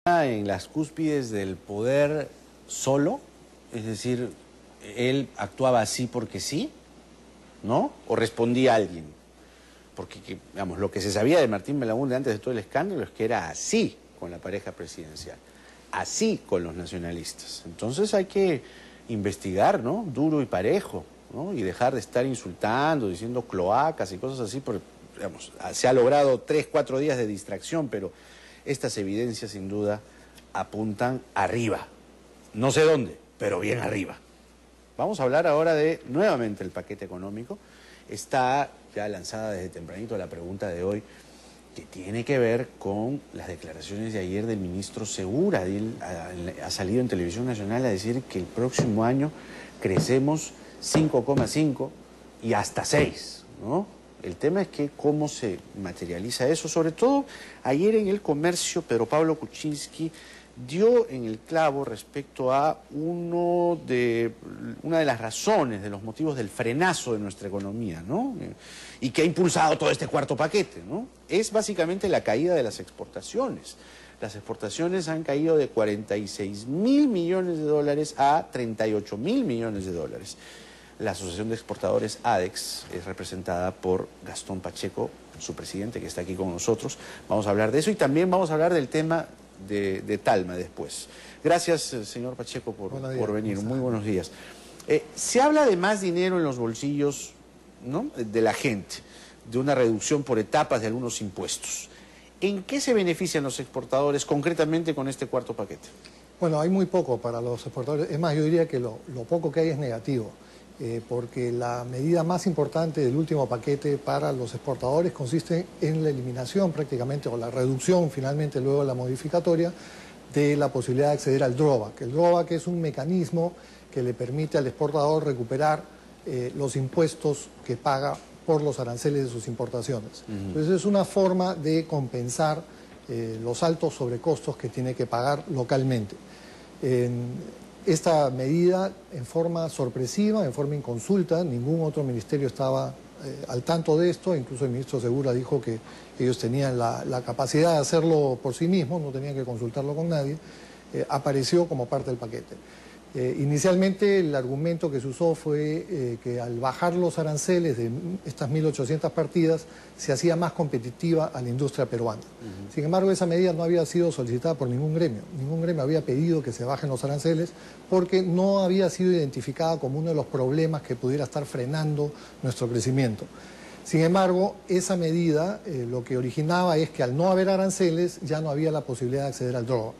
en las cúspides del poder solo, es decir, él actuaba así porque sí, ¿no? O respondía a alguien. Porque, digamos, lo que se sabía de Martín Belaúnde antes de todo el escándalo es que era así con la pareja presidencial, así con los nacionalistas. Entonces hay que investigar, ¿no? Duro y parejo, ¿no? Y dejar de estar insultando, diciendo cloacas y cosas así, porque, digamos, se ha logrado 3, 4 días de distracción, pero estas evidencias sin duda apuntan arriba. No sé dónde, pero bien arriba. Vamos a hablar ahora de, nuevamente, el paquete económico. Está ya lanzada desde tempranito la pregunta de hoy, que tiene que ver con las declaraciones de ayer del ministro Segura. Él ha salido en Televisión Nacional a decir que el próximo año crecemos 5,5 y hasta 6, ¿no? El tema es que cómo se materializa eso. Sobre todo, ayer en El Comercio, Pedro Pablo Kuczynski dio en el clavo respecto a una de las razones, de los motivos del frenazo de nuestra economía, ¿no? Y que ha impulsado todo este cuarto paquete, ¿no? Es básicamente la caída de las exportaciones. Las exportaciones han caído de 46.000 millones de dólares a 38.000 millones de dólares. La Asociación de Exportadores ADEX es representada por Gastón Pacheco, su presidente, que está aquí con nosotros. Vamos a hablar de eso y también vamos a hablar del tema de Talma después. Gracias, señor Pacheco, por venir. Muy buenos días. Se habla de más dinero en los bolsillos, ¿no?, de la gente, de una reducción por etapas de algunos impuestos. ¿En qué se benefician los exportadores concretamente con este cuarto paquete? Bueno, hay muy poco para los exportadores. Es más, yo diría que lo poco que hay es negativo. Porque la medida más importante del último paquete para los exportadores consiste en la eliminación prácticamente, o la reducción finalmente luego de la modificatoria, de la posibilidad de acceder al drawback. El drawback es un mecanismo que le permite al exportador recuperar los impuestos que paga por los aranceles de sus importaciones. Entonces es una forma de compensar los altos sobrecostos que tiene que pagar localmente. Esta medida, en forma sorpresiva, en forma inconsulta, ningún otro ministerio estaba al tanto de esto, incluso el ministro Segura dijo que ellos tenían la capacidad de hacerlo por sí mismos, no tenían que consultarlo con nadie, apareció como parte del paquete. Inicialmente el argumento que se usó fue que al bajar los aranceles de estas 1.800 partidas se hacía más competitiva a la industria peruana. Sin embargo, esa medida no había sido solicitada por ningún gremio. Ningún gremio había pedido que se bajen los aranceles porque no había sido identificada como uno de los problemas que pudiera estar frenando nuestro crecimiento. Sin embargo, esa medida lo que originaba es que al no haber aranceles ya no había la posibilidad de acceder al drawback.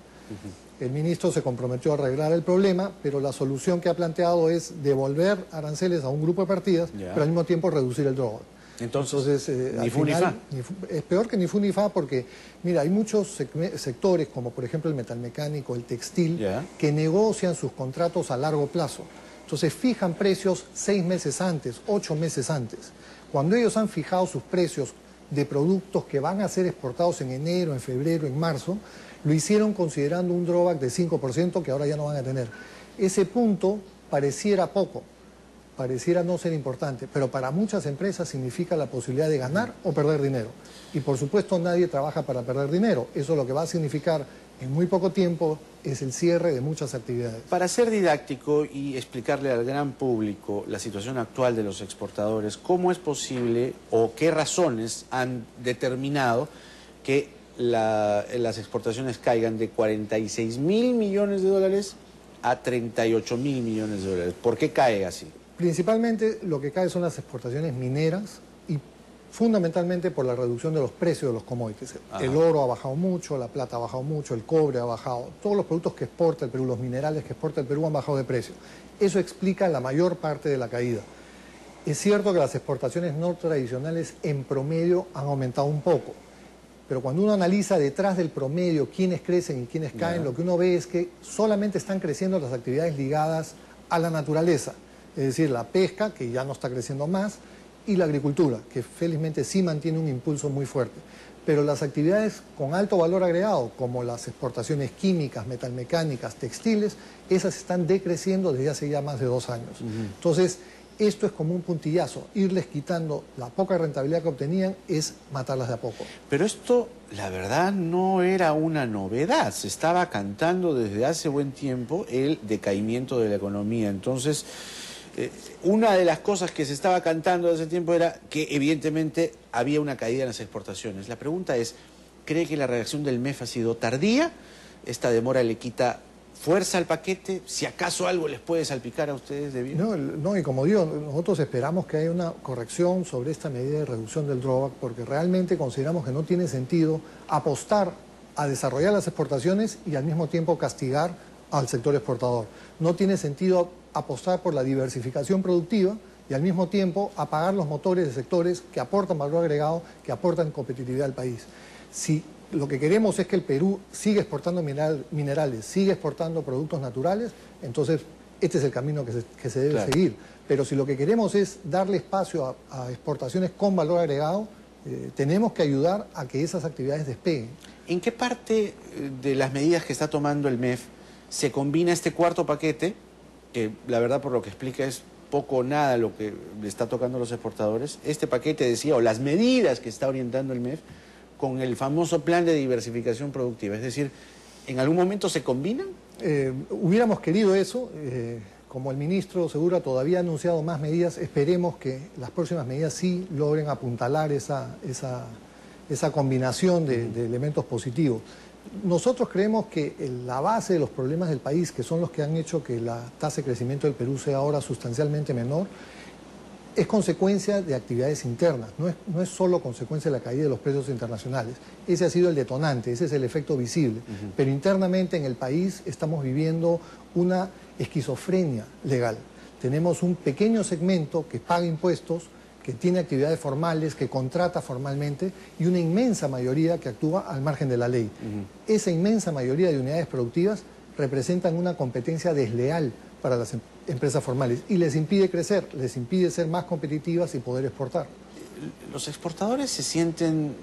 El ministro se comprometió a arreglar el problema, pero la solución que ha planteado es devolver aranceles a un grupo de partidas, pero al mismo tiempo reducir el drawback. Entonces ni fu ni fa. Es peor que ni fu ni fa porque, mira, hay muchos sectores, como por ejemplo el metalmecánico, el textil, que negocian sus contratos a largo plazo. Entonces fijan precios 6 meses antes, 8 meses antes. Cuando ellos han fijado sus precios de productos que van a ser exportados en enero, en febrero, en marzo, lo hicieron considerando un drawback de 5% que ahora ya no van a tener. Ese punto pareciera poco, pareciera no ser importante, pero para muchas empresas significa la posibilidad de ganar o perder dinero. Y por supuesto nadie trabaja para perder dinero. Eso lo que va a significar en muy poco tiempo es el cierre de muchas actividades. Para ser didáctico y explicarle al gran público la situación actual de los exportadores, ¿cómo es posible o qué razones han determinado que las exportaciones caigan de 46.000 millones de dólares a 38.000 millones de dólares? ¿Por qué cae así? Principalmente lo que cae son las exportaciones mineras y fundamentalmente por la reducción de los precios de los commodities. El oro ha bajado mucho, la plata ha bajado mucho, el cobre ha bajado. Todos los productos que exporta el Perú, los minerales que exporta el Perú han bajado de precio. Eso explica la mayor parte de la caída. Es cierto que las exportaciones no tradicionales en promedio han aumentado un poco. Pero cuando uno analiza detrás del promedio quiénes crecen y quiénes caen, lo que uno ve es que solamente están creciendo las actividades ligadas a la naturaleza. Es decir, la pesca, que ya no está creciendo más, y la agricultura, que felizmente sí mantiene un impulso muy fuerte. Pero las actividades con alto valor agregado, como las exportaciones químicas, metalmecánicas, textiles, esas están decreciendo desde hace ya más de 2 años. Entonces, esto es como un puntillazo. Irles quitando la poca rentabilidad que obtenían es matarlas de a poco. Pero esto la verdad no era una novedad. Se estaba cantando desde hace buen tiempo el decaimiento de la economía. Entonces, una de las cosas que se estaba cantando desde hace tiempo era que evidentemente había una caída en las exportaciones. La pregunta es, ¿cree que la reacción del MEF ha sido tardía? ¿Esta demora le quita fuerza al paquete? Si acaso algo les puede salpicar a ustedes de bien. No, y como digo, nosotros esperamos que haya una corrección sobre esta medida de reducción del drawback, porque realmente consideramos que no tiene sentido apostar a desarrollar las exportaciones y al mismo tiempo castigar al sector exportador. No tiene sentido apostar por la diversificación productiva y al mismo tiempo apagar los motores de sectores que aportan valor agregado, que aportan competitividad al país. Si lo que queremos es que el Perú siga exportando minerales, siga exportando productos naturales, entonces este es el camino que se debe seguir. Pero si lo que queremos es darle espacio a exportaciones con valor agregado, tenemos que ayudar a que esas actividades despeguen. ¿En qué parte de las medidas que está tomando el MEF se combina este cuarto paquete, que la verdad por lo que explica es poco o nada lo que le está tocando a los exportadores? Este paquete, decía, o las medidas que está orientando el MEF, con el famoso plan de diversificación productiva. Es decir, ¿en algún momento se combinan? Hubiéramos querido eso. Como el ministro Segura todavía ha anunciado más medidas, esperemos que las próximas medidas sí logren apuntalar esa combinación de elementos positivos. Nosotros creemos que la base de los problemas del país, que son los que han hecho que la tasa de crecimiento del Perú sea ahora sustancialmente menor, es consecuencia de actividades internas, no es solo consecuencia de la caída de los precios internacionales. Ese ha sido el detonante, ese es el efecto visible. Pero internamente en el país estamos viviendo una esquizofrenia legal. Tenemos un pequeño segmento que paga impuestos, que tiene actividades formales, que contrata formalmente, y una inmensa mayoría que actúa al margen de la ley. Esa inmensa mayoría de unidades productivas representan una competencia desleal para las empresas formales y les impide crecer, les impide ser más competitivas y poder exportar. ¿Los exportadores se sienten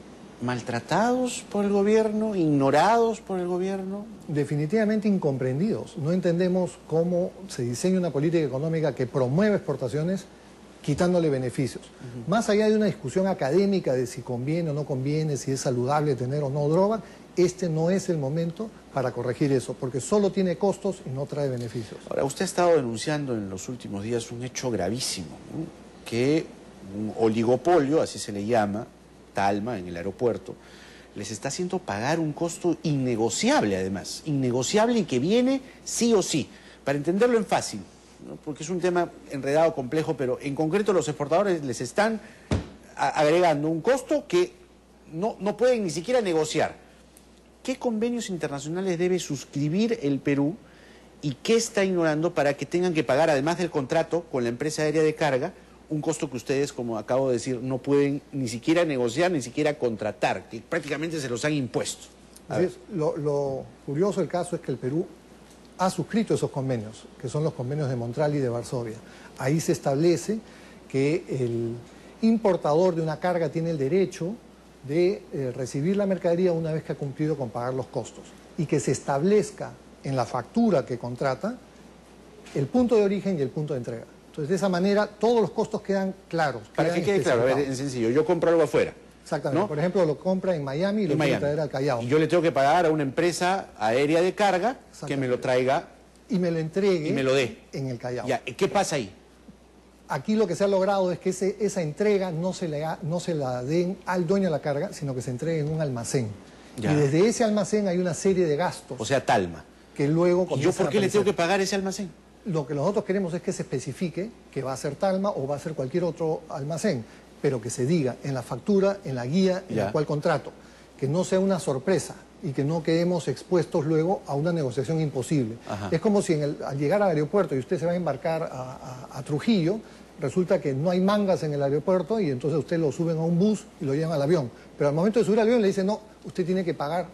maltratados por el gobierno, ignorados por el gobierno? Definitivamente incomprendidos. No entendemos cómo se diseña una política económica que promueve exportaciones quitándole beneficios. Más allá de una discusión académica de si conviene o no conviene, si es saludable tener o no droga, este no es el momento para corregir eso, porque solo tiene costos y no trae beneficios. Ahora, usted ha estado denunciando en los últimos días un hecho gravísimo, ¿no? Que un oligopolio, así se le llama, Talma, en el aeropuerto, les está haciendo pagar un costo innegociable, además, innegociable y que viene sí o sí. Para entenderlo en fácil, ¿no? Porque es un tema enredado, complejo, pero en concreto los exportadores les están agregando un costo que no pueden ni siquiera negociar. ¿Qué convenios internacionales debe suscribir el Perú y qué está ignorando para que tengan que pagar, además del contrato con la empresa aérea de carga, un costo que ustedes, como acabo de decir, no pueden ni siquiera negociar, ni siquiera contratar, que prácticamente se los han impuesto? Lo curioso del caso es que el Perú ha suscrito esos convenios, que son los convenios de Montreal y de Varsovia. Ahí se establece que el importador de una carga tiene el derecho de recibir la mercadería una vez que ha cumplido con pagar los costos y que se establezca en la factura que contrata el punto de origen y el punto de entrega. Entonces, de esa manera, todos los costos quedan claros. Para que quede claro, a ver, en sencillo, yo compro algo afuera. Exactamente. ¿No? Por ejemplo, lo compra en Miami y lo quiere traer al Callao. Y yo le tengo que pagar a una empresa aérea de carga que me lo traiga y me lo entregue y me lo dé en el Callao. Ya, ¿qué pasa ahí? Aquí lo que se ha logrado es que esa entrega no se la den al dueño de la carga, sino que se entregue en un almacén. Ya. Y desde ese almacén hay una serie de gastos. O sea, Talma. Que luego ¿Y yo por qué le tengo que pagar ese almacén? Lo que nosotros queremos es que se especifique que va a ser Talma o va a ser cualquier otro almacén, pero que se diga en la factura, en la guía, en la cual contrato. Que no sea una sorpresa y que no quedemos expuestos luego a una negociación imposible. Ajá. Es como si al llegar al aeropuerto y usted se va a embarcar a Trujillo, resulta que no hay mangas en el aeropuerto y entonces usted lo suben a un bus y lo llevan al avión. Pero al momento de subir al avión le dicen, no, usted tiene que pagar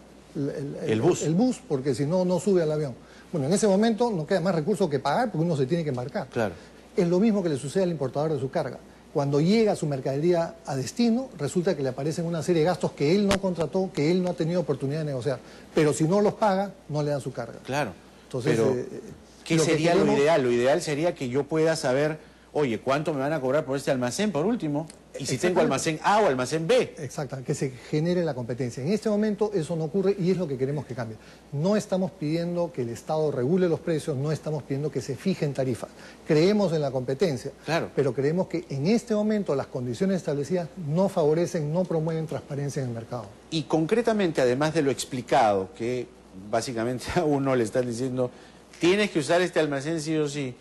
el bus porque si no, no sube al avión. Bueno, en ese momento no queda más recurso que pagar porque uno se tiene que embarcar. Claro. Es lo mismo que le sucede al importador de su carga. Cuando llega su mercadería a destino, resulta que le aparecen una serie de gastos que él no contrató, que él no ha tenido oportunidad de negociar. Pero si no los paga, no le dan su carga. Claro. Entonces, pero, ¿qué sería lo ideal? Lo ideal sería que yo pueda saber, oye, ¿cuánto me van a cobrar por este almacén, por último? Y si tengo almacén A o almacén B. Exacto, que se genere la competencia. En este momento eso no ocurre y es lo que queremos que cambie. No estamos pidiendo que el Estado regule los precios, no estamos pidiendo que se fijen tarifas. Creemos en la competencia, claro, pero creemos que en este momento las condiciones establecidas no favorecen, no promueven transparencia en el mercado. Y concretamente, además de lo explicado, que básicamente a uno le están diciendo, tienes que usar este almacén sí o sí,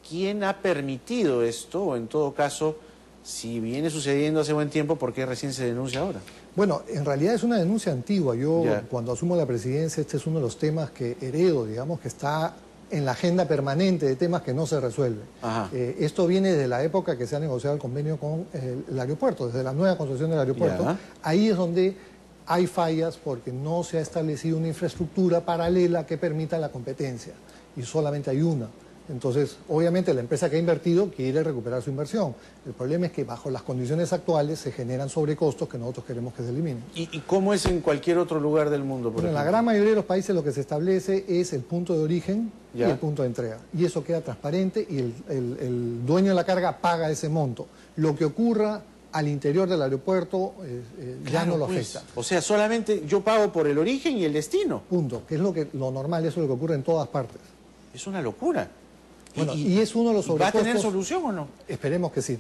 ¿quién ha permitido esto? O en todo caso, si viene sucediendo hace buen tiempo, ¿por qué recién se denuncia ahora? Bueno, en realidad es una denuncia antigua. Yo, cuando asumo la presidencia, este es uno de los temas que heredo, digamos, que está en la agenda permanente de temas que no se resuelven. Esto viene desde la época que se ha negociado el convenio con el aeropuerto, desde la nueva construcción del aeropuerto. Ahí es donde hay fallas porque no se ha establecido una infraestructura paralela que permita la competencia, y solamente hay una. Entonces, obviamente la empresa que ha invertido quiere recuperar su inversión. El problema es que bajo las condiciones actuales se generan sobrecostos que nosotros queremos que se eliminen. ¿Y cómo es en cualquier otro lugar del mundo? Bueno, en la gran mayoría de los países lo que se establece es el punto de origen y el punto de entrega. Y eso queda transparente y el dueño de la carga paga ese monto. Lo que ocurra al interior del aeropuerto ya no lo afecta. O sea, solamente yo pago por el origen y el destino. Punto. Que es lo normal, eso es lo que ocurre en todas partes. Es una locura. Bueno, y es uno de los sobrecostos. ¿Va a tener solución o no? Esperemos que sí.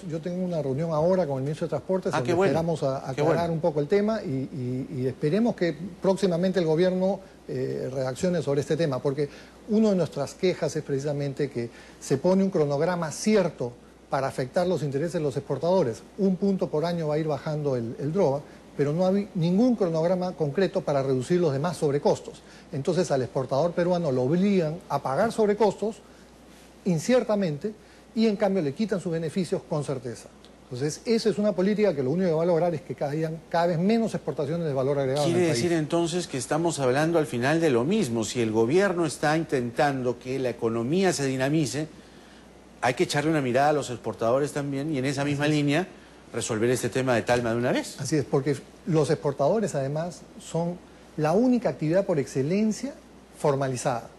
Yo tengo una reunión ahora con el ministro de Transportes donde esperamos aclarar un poco el tema y esperemos que próximamente el gobierno reaccione sobre este tema, porque una de nuestras quejas es precisamente que se pone un cronograma cierto para afectar los intereses de los exportadores. 1 punto por año va a ir bajando el drawback, pero no hay ningún cronograma concreto para reducir los demás sobrecostos. Entonces al exportador peruano lo obligan a pagar sobrecostos inciertamente y en cambio le quitan sus beneficios con certeza. Entonces esa es una política que lo único que va a lograr es que cada vez menos exportaciones de valor agregado en el país. Quiere decir entonces que estamos hablando al final de lo mismo. Si el gobierno está intentando que la economía se dinamice, hay que echarle una mirada a los exportadores también y en esa misma línea resolver este tema de Talma de una vez. Así es, porque los exportadores además son la única actividad por excelencia formalizada.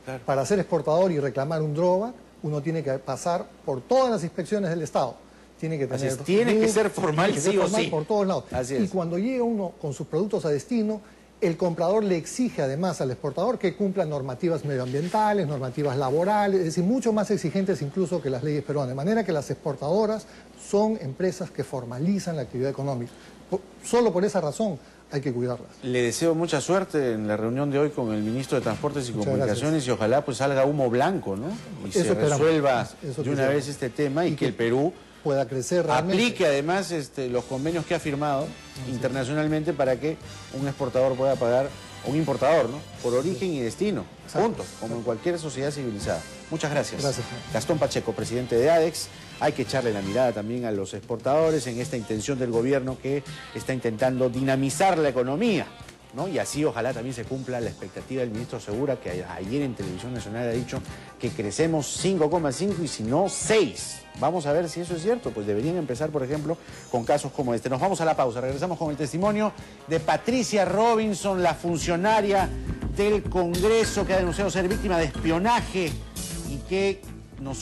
Claro. Para ser exportador y reclamar un drawback, uno tiene que pasar por todas las inspecciones del Estado. Tiene que tener tiene que ser formal, sí o sí. Por todos lados. Y cuando llega uno con sus productos a destino, el comprador le exige además al exportador que cumpla normativas medioambientales, normativas laborales, es decir, mucho más exigentes incluso que las leyes peruanas. De manera que las exportadoras son empresas que formalizan la actividad económica. Solo por esa razón hay que cuidarlas. Le deseo mucha suerte en la reunión de hoy con el ministro de Transportes y Comunicaciones y ojalá pues salga humo blanco, ¿no? Y se resuelva de una vez este tema y que el Perú pueda crecer realmente. Aplique además los convenios que ha firmado internacionalmente para que un exportador pueda pagar, un importador, ¿no? Por origen y destino, punto, como en cualquier sociedad civilizada. Muchas gracias. Gracias. Gastón Pacheco, presidente de ADEX. Hay que echarle la mirada también a los exportadores en esta intención del gobierno que está intentando dinamizar la economía, ¿no? Y así ojalá también se cumpla la expectativa del ministro Segura, que ayer en Televisión Nacional ha dicho que crecemos 5,5 y si no 6. Vamos a ver si eso es cierto, pues deberían empezar, por ejemplo, con casos como este. Nos vamos a la pausa, regresamos con el testimonio de Patricia Robinson, la funcionaria del Congreso que ha denunciado ser víctima de espionaje y que